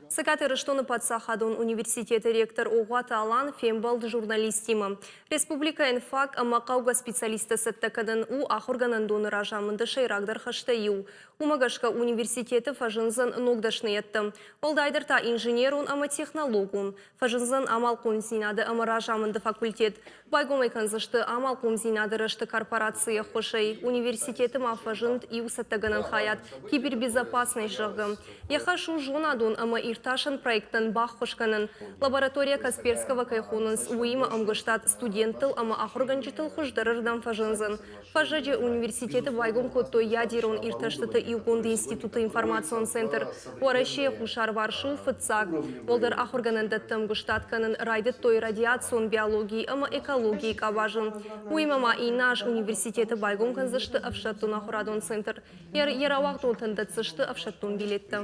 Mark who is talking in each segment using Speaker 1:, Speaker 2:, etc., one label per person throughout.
Speaker 1: Сакатыры штоны Патсахадун университеты ректор Оғата Алан фембалды журналистима. Республика инфак амақауға специалисты сәттәкадын у ахорганын доны ражамынды шайрагдар хаштайу. Умагашка университеты фажынзын ногдашны етті. Олдайдырта инженерун ама технологун. Фажынзын амал кунзинады ама ражамынды факультет. Байгомай канзышты амал кунзинады рашты корпорация хошай. Университеты мафажынд иу сәттәганын хаят. Кибербезопасность жағым. Яхашу жонадун ама ирташын проекттан бақ хошканын. Лаборатория Касперского кайхунынс уима амгыштат студенттыл ама ахурганчытыл хождарырдан фажынзын. Фажаджи университеты байгом котто ядерон ирташтыты Иугонды институты информацион центр. Уаращия хушар варшу фыцак. Олдар ахурганында тымгыштатканын райдыт той радиацион биологии ама экологии каважын. Уимама и наш университеты байгом канзышты авшаттун ахурадон центр. Яравақтун тындатсышты авшаттун билетті.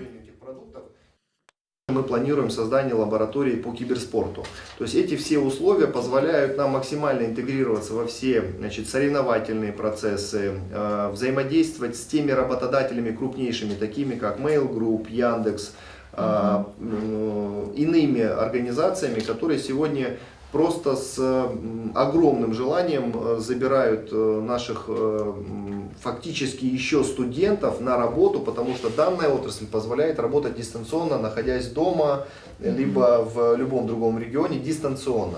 Speaker 2: Мы планируем создание лаборатории по киберспорту. То есть эти все условия позволяют нам максимально интегрироваться во все соревновательные процессы, взаимодействовать с теми работодателями крупнейшими, такими как Mail Group, Яндекс, иными организациями, которые сегодня просто с огромным желанием забирают наших фактически еще студентов на работу, потому что данная отрасль позволяет работать дистанционно, находясь дома, либо в любом другом регионе дистанционно.